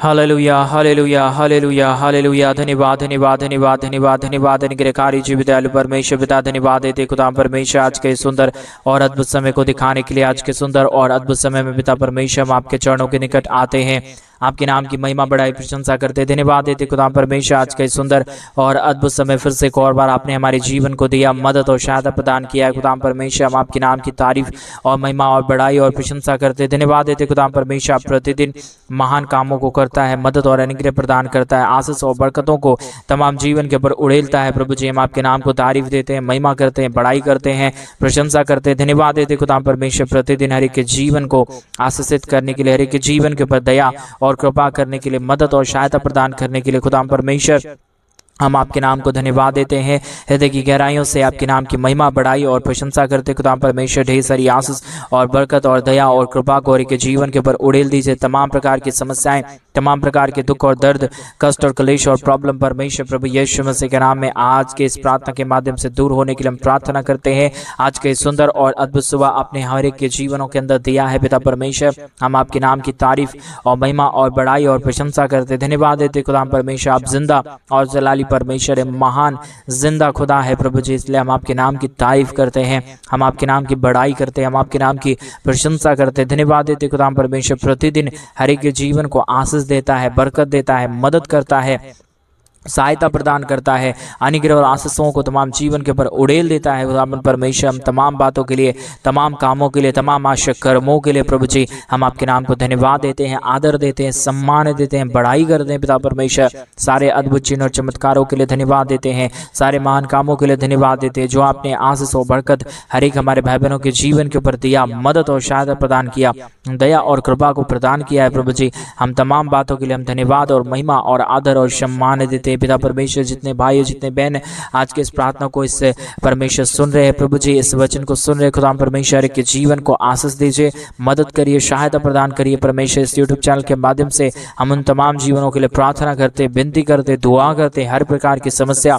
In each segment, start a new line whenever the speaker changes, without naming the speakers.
Hallelujah hallelujah hallelujah hallelujah. धन्यवाद धन्यवाद धन्यवाद धन्यवाद धन्यवाद। अनुग्रहकारी जीवित दयालु परमेश्वर पिता, धन्यवाद देते खुदा परमेश्वर आज के सुंदर और अद्भुत समय को दिखाने के लिए। आज के सुंदर और अद्भुत समय में पिता परमेश्वर हम आपके चरणों के निकट आते हैं, आपके नाम की महिमा बढ़ाई प्रशंसा करते। धन्यवाद देते खुदा परमेश्वर आज के सुंदर और अद्भुत समय फिर से एक और बार आपने हमारे जीवन को दिया, मदद और सहायता प्रदान किया है। खुदा परमेश्वर हम आपके नाम की तारीफ और महिमा और बढ़ाई और प्रशंसा करते। धन्यवाद देते खुदा परमेश्वर आप प्रतिदिन महान कामों को करता है, मदद और अनुग्रह प्रदान करता है, आशीष और बरकतों को तमाम जीवन के ऊपर उड़ेलता है। प्रभु जी हम आपके नाम को तारीफ देते हैं, महिमा करते हैं, बढ़ाई करते हैं, प्रशंसा करते हैं। धन्यवाद देते खुदा परमेश्वर प्रतिदिन हर एक के जीवन को आशीषित करने के लिए, हर एक के जीवन के ऊपर दया और कृपा करने के लिए, मदद और सहायता प्रदान करने के लिए। खुदा परमेश्वर हम आपके नाम को धन्यवाद देते हैं, हृदय की गहराइयों से आपके नाम की महिमा बढ़ाई और प्रशंसा करते। खुदा परमेश्वर ढेर सारी आशीष और बरकत और दया और कृपा को के जीवन के ऊपर उड़ेल दीजिए। तमाम प्रकार की समस्याएं, तमाम प्रकार के दुख और दर्द, कष्ट और क्लेश और प्रॉब्लम परमेश्वर प्रभु यीशु मसीह के नाम में आज के इस प्रार्थना के माध्यम से दूर होने के लिए हम प्रार्थना करते हैं। आज के सुंदर और अद्भुत सुबह आपने हर एक के जीवनों के अंदर दिया है पिता परमेश्वर, हम आपके नाम की तारीफ और महिमा और बढ़ाई और प्रशंसा करते। धन्यवाद देते खुदा परमेश्वर आप जिंदा और जलाली परमेश्वर है, महान जिंदा खुदा है प्रभु जी, इसलिए हम आपके नाम की तारीफ करते हैं, हम आपके नाम की बढ़ाई करते हैं, हम आपके नाम की प्रशंसा करते हैं। धन्यवाद देते खुदा परमेश्वर प्रतिदिन हर एक के जीवन को आशीष देता है, बरकत देता है, मदद करता है, सहायता प्रदान करता है, अनुग्रह और आशीषों को तमाम जीवन के ऊपर उड़ेल देता है। खुदावंद परमेश्वर हम तमाम बातों के लिए, तमाम कामों के लिए, तमाम आशा कर्मों के लिए प्रभु जी हम आपके नाम को धन्यवाद देते हैं, आदर देते हैं, सम्मान देते हैं, बढ़ाई करते हैं। पिता परमेश्वर सारे अद्भुत चिन्ह और चमत्कारों के लिए धन्यवाद देते हैं, सारे महान कामों के लिए धन्यवाद देते हैं जो आपने आशीष और बरकत हर एक हमारे भाई बहनों के जीवन के ऊपर दिया, मदद और सहायता प्रदान किया, दया और कृपा को प्रदान किया है। प्रभु जी हम तमाम बातों के लिए हम धन्यवाद और महिमा और आदर और सम्मान देते हैं। पिता परमेश्वर जितने भाई जितने बहन आज के इस प्रार्थना को इस परमेश्वर सुन रहे हैं, प्रभु जी इस वचन को सुन रहे, खुदा परमेश्वर के जीवन को आशीष दीजिए, मदद करिए, सहायता प्रदान करिए। परमेश्वर इस यूट्यूब चैनल के माध्यम से हम उन तमाम जीवनों के लिए प्रार्थना करते, विनती करते, दुआ करते, हर प्रकार की समस्या,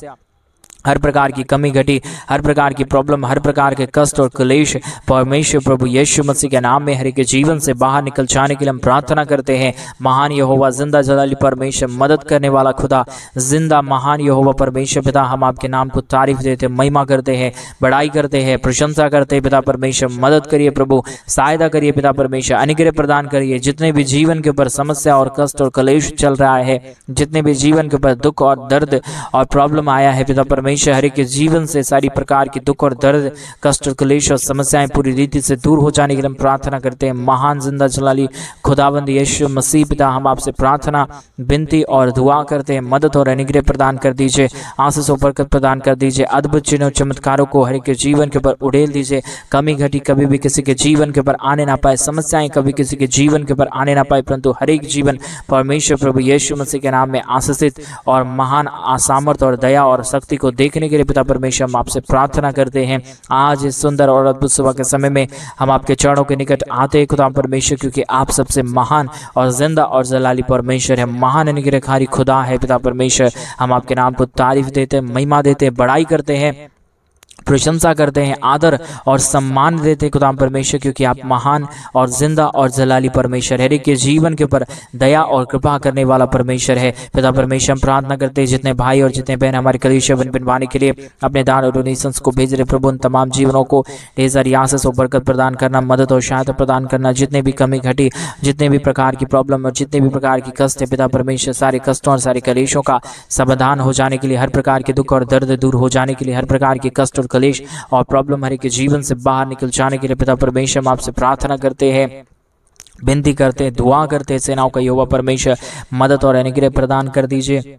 हर प्रकार की कमी घटी, हर प्रकार की प्रॉब्लम, हर प्रकार के कष्ट और क्लेश परमेश्वर प्रभु यीशु मसीह के नाम में हर एक जीवन से बाहर निकल जाने के लिए हम प्रार्थना करते हैं। महान यहोवा जिंदा जलाली परमेश्वर, मदद करने वाला खुदा, जिंदा महान यहोवा परमेश्वर पिता हम आपके नाम को तारीफ देते, महिमा करते हैं, बढ़ाई करते हैं, प्रशंसा करते हैं। पिता परमेश्वर मदद करिए प्रभु, सहायता करिए पिता परमेश्वर, अनुग्रह प्रदान करिए। जितने भी जीवन के ऊपर समस्या और कष्ट और क्लेश चल रहा है, जितने भी जीवन के ऊपर दुख और दर्द और प्रॉब्लम आया है, पिता परमेश्वर हर एक के जीवन से सारी प्रकार की दुख और दर्द, कष्ट और क्लेश और समस्याएं पूरी रीति से दूर हो जाने के लिए हम प्रार्थना करते हैं। महान जिंदा जलाली खुदावंद यीशु मसीह पिता हम आपसे प्रार्थना, विनती और दुआ करते हैं, मदद और अनुग्रह प्रदान कर दीजिए, आशीष और बरकत प्रदान कर दीजिए, अद्भुत चिन्ह और चमत्कारों को हर एक के जीवन के ऊपर उड़ेल दीजिए। कमी घटी कभी भी किसी के जीवन के ऊपर आने ना पाए, समस्याएं कभी किसी के जीवन के ऊपर आने ना पाए, परंतु हर एक जीवन परमेश्वर प्रभु यीशु मसीह के नाम में आशीषित और महान सामर्थ और दया और शक्ति को देखने के लिए पिता परमेश्वर हम आपसे प्रार्थना करते हैं। आज इस सुंदर और अद्भुत सुबह के समय में हम आपके चरणों के निकट आते हैं खुदा परमेश्वर, क्योंकि आप सबसे महान और जिंदा और जलाली परमेश्वर है, महान अनुग्रहकारी खुदा है। पिता परमेश्वर हम आपके नाम को तारीफ देते हैं, महिमा देते हैं, बढ़ाई करते हैं, प्रशंसा करते हैं, आदर और सम्मान देते हैं खुदा परमेश्वर, क्योंकि आप महान और जिंदा और जलाली परमेश्वर हर एक के जीवन के ऊपर दया और कृपा करने वाला परमेश्वर है। पिता परमेश्वर हम प्रार्थना करते हैं जितने भाई और जितने बहन हमारे कलीसिया बनवाने के लिए अपने दान और डोनेशंस को भेज रहे प्रभु, उन तमाम जीवनों को ढेर सारी आशीष और बरकत प्रदान करना, मदद और सहायता प्रदान करना। जितने भी कमी घटी, जितने भी प्रकार की प्रॉब्लम और जितने भी प्रकार की कष्ट है, पिता परमेश्वर सारे कष्टों और सारे कलेशों का समाधान हो जाने के लिए, हर प्रकार के दुख और दर्द दूर हो जाने के लिए, हर प्रकार के कष्ट और क्लेश और प्रॉब्लम हर एक के जीवन से बाहर निकल जाने के लिए पिता परमेश्वर हम आपसे प्रार्थना करते हैं, विनती करते हैं, दुआ करते हैं। सेनाओं का यहोवा परमेश्वर मदद और अनुग्रह प्रदान कर दीजिए,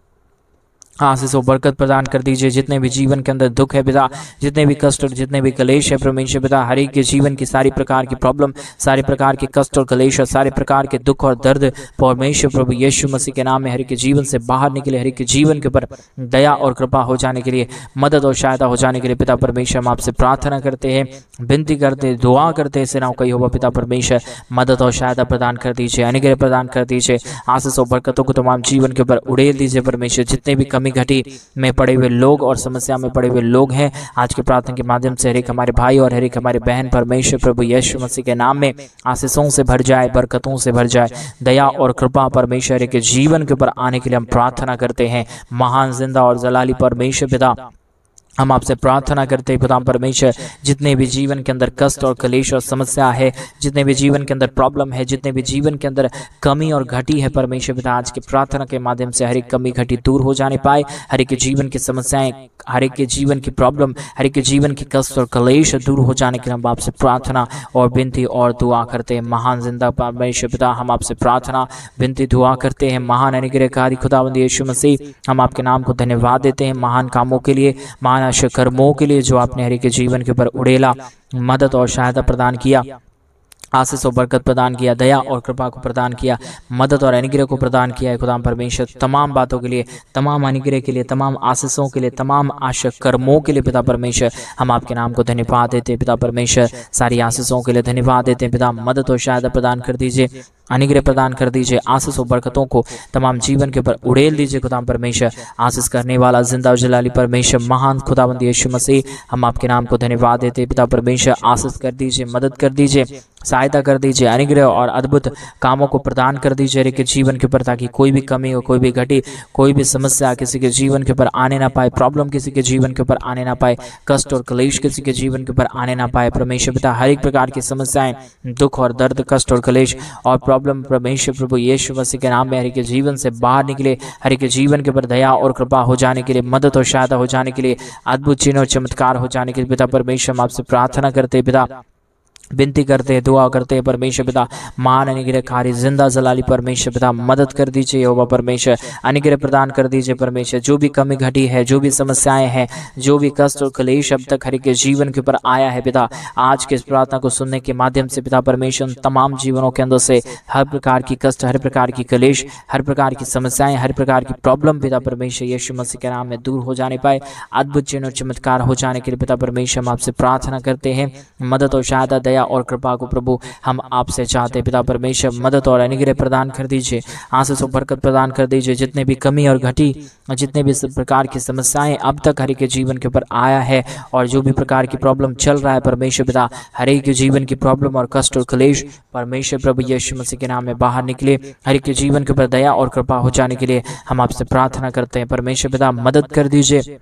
आशीष और बरकत प्रदान कर दीजिए। जितने भी जीवन के अंदर दुख है पिता, जितने भी कष्ट और जितने भी क्लेश है परमेश्वर पिता, हर एक के जीवन की सारी प्रकार की प्रॉब्लम, सारे प्रकार के कष्ट और क्लेश और सारे प्रकार के दुख और दर्द परमेश्वर प्रभु यीशु मसीह के नाम में हर एक के जीवन से बाहर निकले, हर एक के जीवन के ऊपर दया और कृपा हो जाने के लिए, मदद और सहायता हो जाने के लिए पिता परमेश्वर हम आपसे प्रार्थना करते हैं, विनती करते हैं, दुआ करते हैं। सेनाओं का यहोवा पिता परमेश्वर मदद और सहायता प्रदान कर दीजिए, अनुग्रह प्रदान कर दीजिए, आशीष और बरकतों को तमाम जीवन के ऊपर उड़ेल दीजिए परमेश्वर। जितने भी कमी कमी घटी में पड़े हुए लोग और समस्या में पड़े हुए लोग हैं, आज के प्रार्थना के माध्यम से हर एक हमारे भाई और हर एक हमारे बहन परमेश्वर प्रभु यीशु मसीह के नाम में आशीषों से भर जाए, बरकतों से भर जाए। दया और कृपा परमेश्वर के जीवन के ऊपर आने के लिए हम प्रार्थना करते हैं। महान जिंदा और जलाली परमेश्वर पिता, हम आपसे प्रार्थना करते हैं पिता परमेश्वर, जितने भी जीवन के अंदर कष्ट और कलेश और समस्या है, जितने भी जीवन के अंदर प्रॉब्लम है, जितने भी जीवन के अंदर कमी और घटी है परमेश्वर पिता, आज की प्रार्थना के माध्यम से हर एक कमी घटी दूर हो जाने पाए। हर एक के जीवन की समस्याएं, हर एक के जीवन की प्रॉब्लम, हर एक के जीवन की कष्ट और कलेश दूर हो जाने के लिए हम आपसे प्रार्थना और विनती और दुआ करते हैं। महान जिंदा परमेश्वर पिता, हम आपसे प्रार्थना विनती दुआ करते हैं। महान अनुग्रहकारी खुदावंद यीशु मसीह, हम आपके नाम को धन्यवाद देते हैं महान कामों के लिए, महान कर्मों के लिए जो आपने हर एक के जीवन के ऊपर उड़ेला, मदद और सहायता प्रदान किया, आशीष और बरकत प्रदान किया, दया और कृपा को प्रदान किया, मदद और अनुग्रह को प्रदान किया है खुदा परमेश्वर। तमाम बातों के लिए, तमाम अनुग्रह के लिए, तमाम आशीषों के लिए, तमाम आशा कर्मों के लिए पिता परमेश्वर हम आपके नाम को धन्यवाद देते हैं पिता परमेश्वर। सारी आशीषों के लिए धन्यवाद देते हैं पिता। मदद और सहायता प्रदान कर दीजिए, अनुग्रह प्रदान कर दीजिए, आशीष और बरकतों को तमाम जीवन के ऊपर उड़ेल दीजिए खुदा परमेश्वर। आशीष करने वाला जिंदा और जलाली परमेश्वर महान खुदावंद यीशु मसीह, हम आपके नाम को धन्यवाद देते हैं पिता परमेश्वर। आशीष कर दीजिए, मदद कर दीजिए, सहायता कर दीजिए, अनुग्रह और अद्भुत कामों को प्रदान कर दीजिए हर एक के जीवन के ऊपर, ताकि कोई भी कमी हो, कोई भी घटी, कोई भी समस्या किसी के जीवन के ऊपर आने ना पाए, प्रॉब्लम किसी के जीवन के ऊपर आने ना पाए, कष्ट और क्लेश किसी के जीवन के ऊपर आने ना पाए परमेश्वर पिता। हर एक प्रकार की समस्याएं, दुख और दर्द, कष्ट और क्लेश और प्रॉब्लम परमेश्वर प्रभु यीशु मसीह के नाम में हर एक के जीवन से बाहर निकले। हर एक के जीवन के ऊपर दया और कृपा हो जाने के लिए, मदद और सहायता हो जाने के लिए, अद्भुत चिन्ह और चमत्कार हो जाने के लिए पिता परमेश्वर हम आपसे प्रार्थना करते हैं पिता, विनती करते हैं, दुआ करते हैं परमेश्वर पिता। मान अनुग्रहकारी जिंदा जलाली परमेश्वर पिता, मदद कर दीजिए यहोवा परमेश्वर, अनुग्रह प्रदान कर दीजिए परमेश्वर। जो भी कमी घटी है, जो भी समस्याएं हैं, जो भी कष्ट और क्लेश अब तक हर एक के जीवन के ऊपर आया है पिता, आज के इस प्रार्थना को सुनने के माध्यम से पिता परमेश्वर उन तमाम जीवनों के अंदर से हर प्रकार की कष्ट, हर प्रकार की क्लेश, हर प्रकार की समस्याएं, हर प्रकार की प्रॉब्लम पिता परमेश्वर यीशु मसीह के नाम में दूर हो जाने पाए, अद्भुत चिन्ह और चमत्कार हो जाने के लिए पिता परमेश्वर हम आपसे प्रार्थना करते हैं। मदद और सहायता, दया और कृपा को प्रभु हम आपसे चाहते हैं पिता परमेश्वर। मदद और अनुग्रह प्रदान कर दीजिए, आशीष और बरकत प्रदान कर दीजिए। जितने भी कमी और घटी, जितने भी प्रकार की समस्याएं अब तक हर एक के जीवन के ऊपर आया है और जो भी प्रकार की प्रॉब्लम चल रहा है परमेश्वर पिता, हर एक के जीवन की प्रॉब्लम और कष्ट और क्लेश परमेश्वर प्रभु यीशु मसीह के नाम में बाहर निकले। हर एक के जीवन के ऊपर दया और कृपा हो जाने के लिए हम आपसे प्रार्थना करते हैं परमेश्वर पिता। मदद कर दीजिए,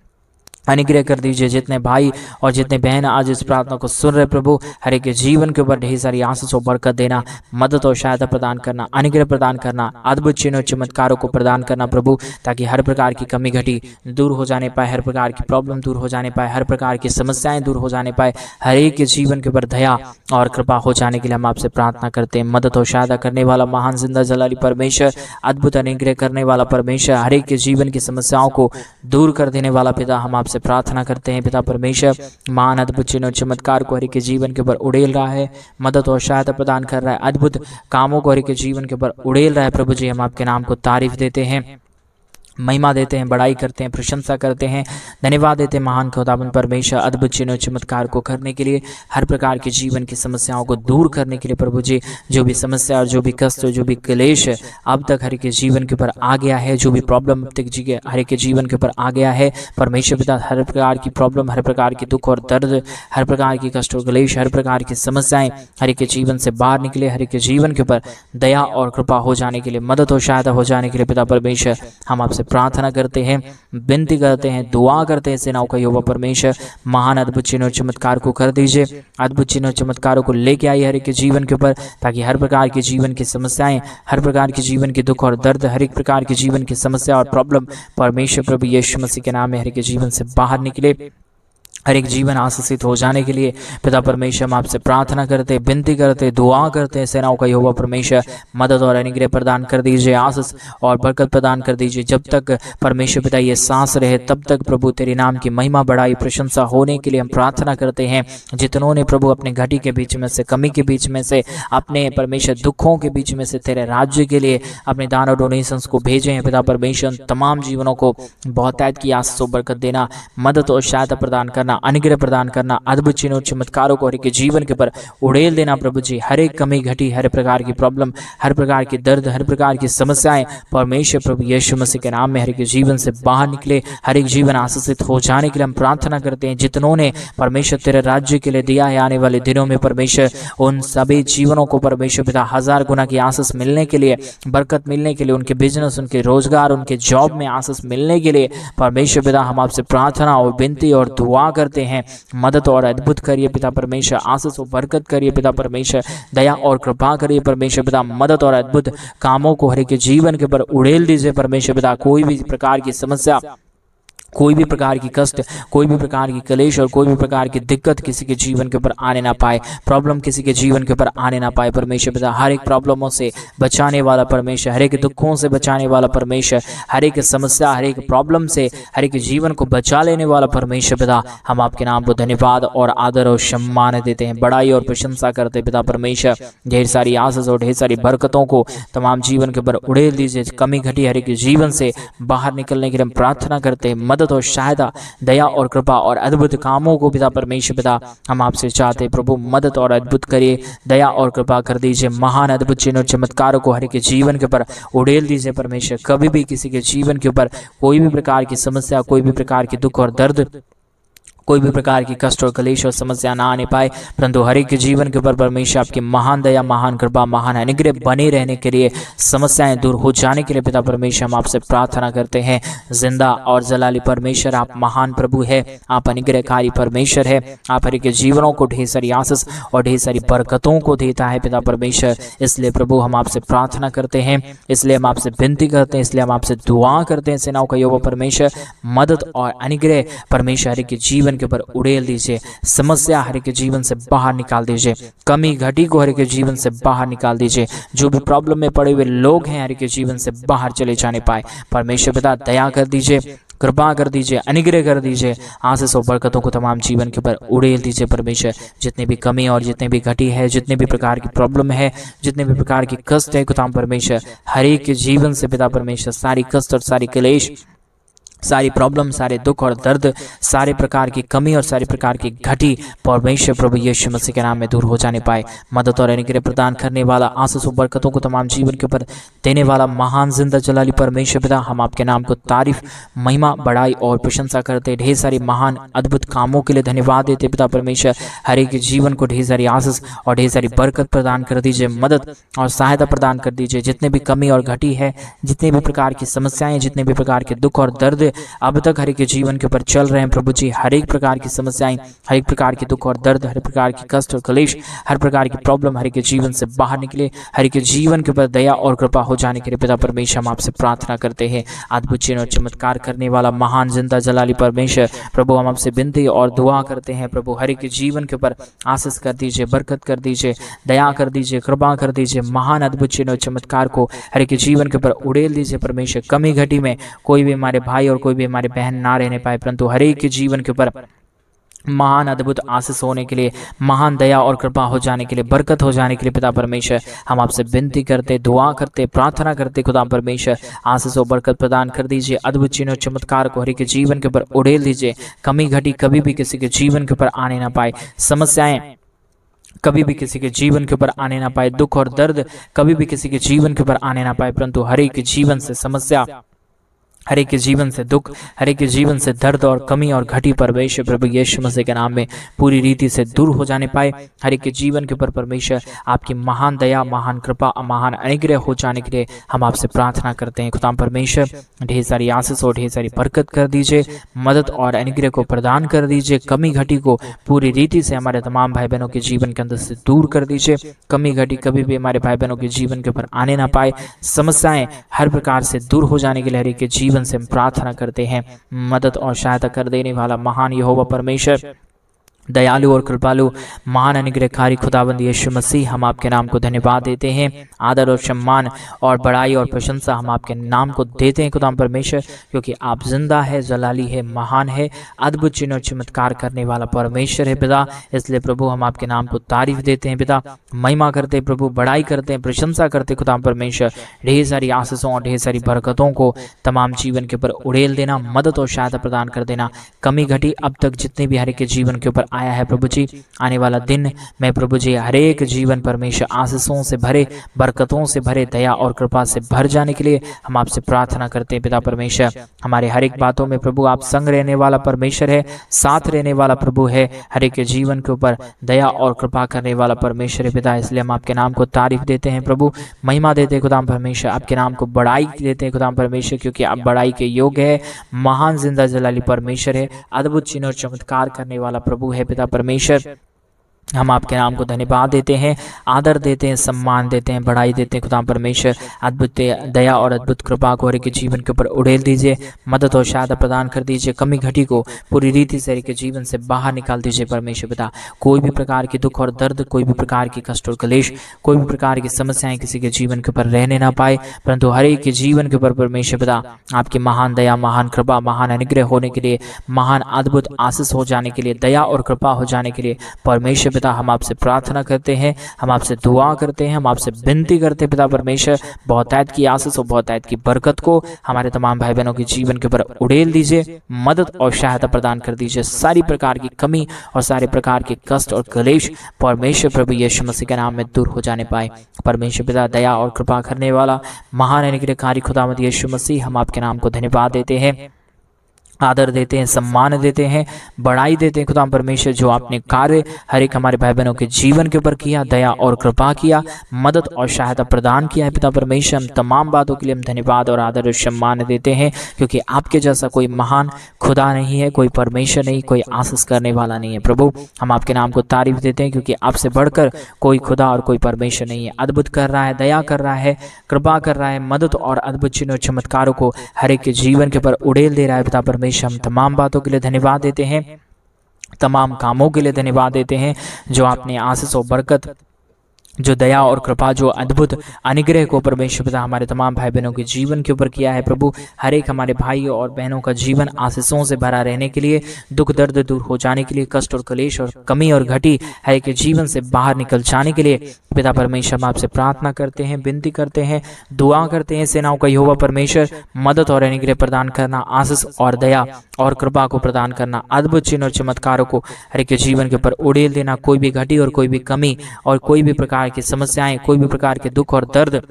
अनुग्रह कर दीजिए। जितने भाई और जितने बहन आज इस प्रार्थना को सुन रहे प्रभु, हर एक के जीवन के ऊपर ढेर सारी आशीष और बरकत देना, मदद और सहायता प्रदान करना, अनुग्रह प्रदान करना, अद्भुत चिन्ह और चमत्कारों को प्रदान करना प्रभु, ताकि हर प्रकार की कमी घटी दूर हो जाने पाए, हर प्रकार की प्रॉब्लम दूर हो जाने पाए, हर प्रकार की समस्याएं दूर हो जाने पाए। हर एक के जीवन के ऊपर दया और कृपा हो जाने के लिए हम आपसे प्रार्थना करते हैं। मदद और सहायता करने वाला महान जिंदा जलाली परमेश्वर, अद्भुत अनुग्रह करने वाला परमेश्वर, हर एक के जीवन की समस्याओं को दूर कर देने वाला पिता, हम आपसे प्रार्थना करते हैं पिता परमेश्वर। महान अद्भुत चिन्ह और चमत्कार को हर एक के जीवन के ऊपर उड़ेल रहा है, मदद और सहायता प्रदान कर रहा है, अद्भुत कामों को हर एक के जीवन के ऊपर उड़ेल रहा है प्रभु जी। हम आपके नाम को तारीफ देते हैं, महिमा देते हैं, बड़ाई करते हैं, प्रशंसा करते हैं, धन्यवाद देते हैं महान खुदावंद परमेश्वर, अद्भुत चिन्ह और चमत्कार को करने के लिए, हर प्रकार के जीवन की समस्याओं को दूर करने के लिए प्रभु जी। जो भी समस्या और जो भी कष्ट और जो भी क्लेश अब तक हर एक के जीवन के ऊपर आ गया है, जो भी प्रॉब्लम अब तक हर एक के जीवन के ऊपर आ गया है परमेश्वर पिता, हर प्रकार की प्रॉब्लम, हर प्रकार की दुख और दर्द, हर प्रकार की कष्ट और क्लेश, हर प्रकार की समस्याएं हर एक के जीवन से बाहर निकले। हर एक के जीवन के ऊपर दया और कृपा हो जाने के लिए, मदद और सहायता हो जाने के लिए पिता परमेश्वर हम आपसे प्रार्थना करते हैं, विनती करते हैं, दुआ करते हैं। सेनाओं का यहोवा परमेश्वर, महान अद्भुत चिन्ह और चमत्कार को कर दीजिए, अद्भुत चिन्ह और चमत्कारों को लेके आइए हर एक के जीवन के ऊपर, ताकि हर प्रकार की जीवन की समस्याएं, हर प्रकार की जीवन के दुख और दर्द, हर एक प्रकार की जीवन की समस्या और प्रॉब्लम परमेश्वर प्रभु यीशु मसीह के नाम में हर एक के जीवन से बाहर निकले। हर एक जीवन आशीषित हो जाने के लिए पिता परमेश्वर हम आपसे प्रार्थना करते, विनती करते, दुआ करते हैं। सेनाओं का यहोवा परमेश्वर, मदद और अनुग्रह प्रदान कर दीजिए, आशीष और बरकत प्रदान कर दीजिए। जब तक परमेश्वर पिता ये सांस रहे तब तक प्रभु तेरे नाम की महिमा, बड़ाई, प्रशंसा होने के लिए हम प्रार्थना करते हैं। जितनों ने प्रभु अपने घटी के बीच में से, कमी के बीच में से, अपने परमेश्वर दुखों के बीच में से तेरे राज्य के लिए अपने दान और डोनेशंस को भेजे हैं पिता परमेश्वर, तमाम जीवनों को बहुत की आशीष और बरकत देना, मदद और सहायता प्रदान करना, अनुग्रह प्रदान करना, अद्भुत चिन्हों चमत्कारों को हर एक के जीवन के ऊपर उड़ेल देना प्रभु जी। हर एक कमी घटी, हर प्रकार की प्रॉब्लम, हर प्रकार की दर्द, हर प्रकार की समस्याएं परमेश्वर प्रभु यीशु मसीह के नाम में हर एक जीवन से बाहर निकले, हर एक जीवन आशीषित हो जाने के लिए हम प्रार्थना करते हैं। जितनों ने परमेश्वर तेरे राज्य के लिए दिया है, आने वाले दिनों में परमेश्वर उन सभी जीवनों को परमेश्वर पिता 1000 गुना की आशीष मिलने के लिए, बरकत मिलने के लिए, उनके बिजनेस, उनके रोजगार, उनके जॉब में आशीष मिलने के लिए परमेश्वर पिता हम आपसे प्रार्थना और विनती और दुआ करते हैं। मदद और अद्भुत करिए पिता परमेश्वर, आशीष और बरकत करिए पिता परमेश्वर, दया और कृपा करिए परमेश्वर पिता, मदद और अद्भुत कामों को हर एक के जीवन के ऊपर उड़ेल दीजिए परमेश्वर पिता। कोई भी प्रकार की समस्या, कोई भी प्रकार की कष्ट, कोई भी प्रकार की कलेश और कोई भी प्रकार की दिक्कत किसी के जीवन के ऊपर आने ना पाए, प्रॉब्लम किसी के जीवन के ऊपर आने ना पाए परमेश्वर पिता। हर एक प्रॉब्लमों से बचाने वाला परमेश्वर, हर एक दुखों से बचाने वाला परमेश्वर, हर एक समस्या, हर एक प्रॉब्लम से हर एक जीवन को बचा लेने वाला परमेश्वर पिता, हम आपके नाम को धन्यवाद और आदर और सम्मान देते हैं, बड़ाई और प्रशंसा करते पिता परमेश्वर। ढेर सारी आशीष और ढेर सारी बरकतों को तमाम जीवन के ऊपर उड़ेल दीजिए। कमी घटी हर एक जीवन से बाहर निकलने के लिए हम प्रार्थना करते हैं। मदद और सहायता, दया और कृपा और अद्भुत कामों को पिता परमेश्वर पिता हम आपसे चाहते हैं। प्रभु मदद और अद्भुत करिए, दया और कृपा कर दीजिए। महान अद्भुत चिन्ह और चमत्कारों को हर एक जीवन के ऊपर उड़ेल दीजिए परमेश्वर। कभी भी किसी के जीवन के ऊपर कोई भी प्रकार की समस्या, कोई भी प्रकार की दुख और दर्द, कोई भी प्रकार की कष्ट और कलेश और समस्या ना आने पाए, परंतु हर एक के जीवन के ऊपर परमेश्वर आपकी महान दया, महान कृपा, महान अनुग्रह बने रहने के लिए, समस्याएं दूर हो जाने के लिए पिता परमेश्वर हम आपसे प्रार्थना करते हैं। जिंदा और जलाली परमेश्वर आप महान प्रभु है, आप अनुग्रहकारी परमेश्वर है। आप हर एक के जीवनों को ढेर सारी आशीष और ढेर सारी बरकतों को देता है पिता परमेश्वर। इसलिए प्रभु हम आपसे प्रार्थना करते हैं, इसलिए हम आपसे विनती करते हैं, इसलिए हम आपसे दुआ करते हैं। सेनाओं का यहोवा परमेश्वर मदद और अनुग्रह परमेश्वर हर एक के जीवन के ऊपर उड़ेल दीजिए। समस्या हर के जीवन से बाहर निकाल दीजिए, कमी घटी को हर के जीवन से बाहर निकाल दीजिए। जो भी प्रॉब्लम में पड़े हुए लोग हैं हर के जीवन से बाहर चले जाने पाए परमेश्वर पिता दया कर दीजिए, कृपा कर दीजिए, अनुग्रह कर दीजिए। आशीष और बरकतों को तमाम जीवन के ऊपर उड़ेल दीजिए परमेश्वर। जितने भी कमी और जितने भी घटी है, जितने भी प्रकार की प्रॉब्लम है, जितने भी प्रकार की कष्ट है खुदा परमेश्वर, हर एक के जीवन से पिता परमेश्वर सारी कष्ट और सारी क्लेश, सारी प्रॉब्लम, सारे दुख और दर्द, सारे प्रकार की कमी और सारी प्रकार की घटी परमेश्वर प्रभु यीशु मसीह के नाम में दूर हो जाने पाए। मदद और अनुग्रह प्रदान करने वाला, आशीष और बरकतों को तमाम जीवन के ऊपर देने वाला महान जिंदा जलाली परमेश्वर पिता, हम आपके नाम को तारीफ, महिमा, बड़ाई और प्रशंसा करते। ढेर सारी महान अद्भुत कामों के लिए धन्यवाद देते पिता परमेश्वर। हर एक जीवन को ढेर सारी आशीष और ढेर सारी बरकत प्रदान कर दीजिए, मदद और सहायता प्रदान कर दीजिए। जितने भी कमी और घटी है, जितने भी प्रकार की समस्याएं, जितने भी प्रकार के दुख और दर्द अब तक हर एक के जीवन के ऊपर चल रहे हैं प्रभु जी, हर एक प्रकार की समस्याएं, हर एक प्रकार के दुख और दर्द, हर प्रकार की कष्ट और क्लेश, हर प्रकार की प्रॉब्लम हर एक के जीवन से बाहर निकले, हर एक के जीवन के ऊपर दया और कृपा हो जाने के लिए पिता परमेश्वर हम आपसे प्रार्थना करते हैं। अद्भुत चिन्ह और चमत्कार करने वाला महान जिंदा जलाली परमेश्वर प्रभु हम आपसे विनती और दुआ करते हैं। प्रभु हर एक के जीवन के ऊपर आशीष कर दीजिए, बरकत कर दीजिए, दया कर दीजिए, कृपा कर दीजिए। महान अद्भुत चिन्ह और चमत्कार को हर एक के जीवन के ऊपर उड़ेल दीजिए परमेश्वर। कमी घटी में कोई भी हमारे भाई और कोई भी हमारे बहन ना रहने पाए, परंतु हर एक के जीवन के ऊपर महान अद्भुत आशीष होने के लिए, महान दया और कृपा हो जाने के लिए, बरकत हो जाने के लिए पिता परमेश्वर हम आपसे विनती करते, दुआ करते, प्रार्थना करते। खुदा परमेश्वर आशीष और बरकत प्रदान कर दीजिए। अद्भुत चिन्ह और चमत्कार को हर एक के जीवन के ऊपर उड़ेल दीजिए। कमी घटी कभी भी किसी के जीवन के ऊपर आने ना पाए, समस्याएं कभी भी किसी के जीवन के ऊपर आने ना पाए, दुख और दर्द कभी भी किसी के जीवन के ऊपर आने ना पाए, परंतु हर एक के जीवन से समस्या, हर एक के जीवन से दुख, हर एक के जीवन से दर्द और कमी और घटी परमेश्वर प्रभु यीशु मसीह के नाम में पूरी रीति से दूर हो जाने पाए। हर एक के जीवन के ऊपर परमेश्वर आपकी महान दया, महान कृपा, महान अनुग्रह हो जाने के लिए हम आपसे प्रार्थना करते हैं। खुदा परमेश्वर ढेर सारी आशीष और ढेर सारी बरकत कर दीजिए, मदद और अनुग्रह को प्रदान कर दीजिए। कमी घटी को पूरी रीति से हमारे तमाम भाई बहनों के जीवन के अंदर से दूर कर दीजिए। कमी घटी कभी भी हमारे भाई बहनों के जीवन के ऊपर आने ना पाए। समस्याएं हर प्रकार से दूर हो जाने के लिए हर एक के जीवन से हम प्रार्थना करते हैं। मदद और सहायता कर देने वाला महान यहोवा परमेश्वर दयालु और कृपालु महान अनुग्रहकारी खुदाबंद यीशु मसीह, हम आपके नाम को धन्यवाद देते हैं। आदर और सम्मान और बड़ाई और प्रशंसा हम आपके नाम को देते हैं खुदा परमेश्वर, क्योंकि आप जिंदा है, जलाली है, महान है, अद्भुत चिन्ह और चमत्कार करने वाला परमेश्वर है पिता। इसलिए प्रभु हम आपके नाम को तारीफ देते हैं पिता, महिमा करते हैं प्रभु, बड़ाई करते हैं, प्रशंसा करते हैं खुदा परमेश्वर। ढेर सारी आशीषों और ढेर सारी बरकतों को तमाम जीवन के ऊपर उड़ेल देना, मदद और सहायता प्रदान कर देना। कमी घटी अब तक जितने भी हर एक के जीवन के ऊपर आया है प्रभु जी, आने वाला दिन मैं प्रभु जी हर एक जीवन परमेश्वर आशीषों से भरे, बरकतों से भरे, दया और कृपा से भर जाने के लिए हम आपसे प्रार्थना करते हैं पिता परमेश्वर। हमारे हर एक बातों में प्रभु आप संग रहने वाला परमेश्वर है, साथ रहने वाला प्रभु है, हर एक के जीवन के ऊपर दया और कृपा करने वाला परमेश्वर है पिता। इसलिए हम आपके नाम को तारीफ देते हैं प्रभु, महिमा देते हैं खुदा परमेश्वर, आपके नाम को बड़ाई देते हैं खुदा परमेश्वर, क्योंकि आप बड़ाई के योग्य है, महान जिंदा जलाली परमेश्वर है, अद्भुत चिन्ह और चमत्कार करने वाला प्रभु है पिता परमेश्वर। हम आपके नाम को धन्यवाद देते हैं, आदर देते हैं, सम्मान देते हैं, बड़ाई देते हैं खुदा परमेश्वर। अद्भुत दया और अद्भुत कृपा को हर एक के जीवन के ऊपर उड़ेल दीजिए, मदद और सहायता प्रदान कर दीजिए, कमी घटी को पूरी रीति से हर एक के जीवन से बाहर निकाल दीजिए परमेश्वर पिता। कोई भी प्रकार की दुख और दर्द, कोई भी प्रकार की कष्ट और क्लेश, कोई भी प्रकार की समस्याएं किसी के जीवन के ऊपर रहने ना पाए, परंतु हर एक के जीवन के ऊपर परमेश्वर पिता आपकी महान दया, महान कृपा, महान अनुग्रह होने के लिए, महान अद्भुत आशीष हो जाने के लिए, दया और कृपा हो जाने के लिए परमेश्वर पिता हम आपसे प्रार्थना करते हैं, हम आपसे दुआ करते हैं, हम आपसे विनती करते हैं पिता परमेश्वर। बहुतायत की आशीष और बहुतायत की बरकत को हमारे तमाम भाई बहनों के जीवन के ऊपर उड़ेल दीजिए, मदद और सहायता प्रदान कर दीजिए। सारी प्रकार की कमी और सारे प्रकार के कष्ट और क्लेश परमेश्वर प्रभु यीशु मसीह के नाम में दूर हो जाने पाए। परमेश्वर पिता दया और कृपा करने वाला महान अनुग्रहकारी खुदावंद यीशु मसीह, हम आपके नाम को धन्यवाद देते हैं, आदर देते हैं, सम्मान देते हैं, बड़ाई देते हैं खुदा परमेश्वर। जो आपने कार्य हर एक हमारे भाई बहनों के जीवन के ऊपर किया, दया और कृपा किया, मदद और सहायता प्रदान किया है पिता परमेश्वर, हम तमाम बातों के लिए हम धन्यवाद और आदर और सम्मान देते हैं, क्योंकि आपके जैसा कोई महान खुदा नहीं है, कोई परमेश्वर नहीं, कोई आशीष करने वाला नहीं है प्रभु। हम आपके नाम को तारीफ देते हैं, क्योंकि आपसे बढ़कर कोई खुदा और कोई परमेश्वर नहीं है। अद्भुत कर रहा है, दया कर रहा है, कृपा कर रहा है, मदद और अद्भुत चिन्ह और चमत्कारों को हर एक के जीवन के ऊपर उड़ेल दे रहा है पिता परमेश्वर। हम तमाम बातों के लिए धन्यवाद देते हैं, तमाम कामों के लिए धन्यवाद देते हैं, जो आपने आशीष और बरकत, जो दया और कृपा, जो अद्भुत अनुग्रह को परमेश्वर पिता हमारे तमाम भाई बहनों के जीवन के ऊपर किया है प्रभु। हर एक हमारे भाइयों और बहनों का जीवन आशीषों से भरा रहने के लिए, दुख दर्द दूर हो जाने के लिए, कष्ट और क्लेश और कमी और घटी हर एक के जीवन से बाहर निकल जाने के लिए पिता परमेश्वर हम आपसे प्रार्थना करते हैं, विनती करते हैं, दुआ करते हैं। सेनाओं का यहोवा परमेश्वर मदद और अनुग्रह प्रदान करना, आशीष और दया और कृपा को प्रदान करना, अद्भुत चिन्ह और चमत्कारों को हर एक के जीवन के ऊपर उड़ेल देना। कोई भी घटी और कोई भी कमी और कोई भी प्रकार की समस्याएं, कोई भी प्रकार के दुख और दर्द,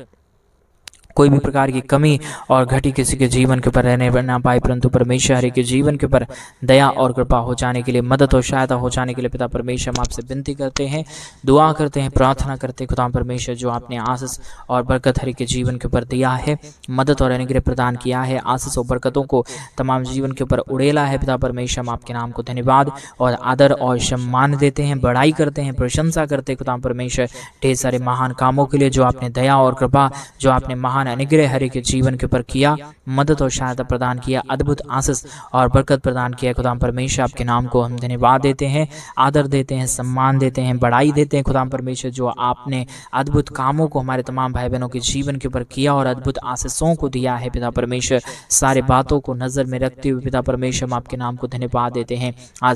कोई भी प्रकार की कमी और घटी किसी के जीवन के ऊपर रहने ना पाए, परंतु परमेश्वर हर के जीवन के ऊपर दया और कृपा हो जाने के लिए, मदद और सहायता हो जाने के लिए पिता परमेश्वर हम आपसे विनती करते हैं, दुआ करते हैं, प्रार्थना करते हैं खुदा परमेश्वर। जो आपने आशीष और बरकत हर के जीवन के ऊपर दिया है, मदद और अनुग्रह प्रदान किया है, आशीष और बरकतों को तमाम जीवन के ऊपर उड़ेला है पिता परमेश्वर, हम आपके नाम को धन्यवाद और आदर और सम्मान देते हैं, बड़ाई करते हैं, प्रशंसा करते हैं खुदा परमेश्वर ढेर सारे महान कामों के लिए, जो आपने दया और कृपा, जो आपने महान अनुग्रह हर एक के जीवन के ऊपर किया, मदद और सहायता प्रदान किया, अद्भुत आशीष और बरकत प्रदान किया खुदा परमेश्वर। आपके नाम को हम धन्यवाद देते हैं, आदर देते हैं, सम्मान देते हैं, बड़ाई देते हैं खुदा परमेश्वर। जो आपने अद्भुत कामों को हमारे तमाम भाई बहनों के जीवन के ऊपर किया और अद्भुत आशीषों को दिया है पिता परमेश्वर, सारे बातों को नजर में रखते हुए पिता परमेश्वर हम आपके नाम को धन्यवाद देते हैं। आज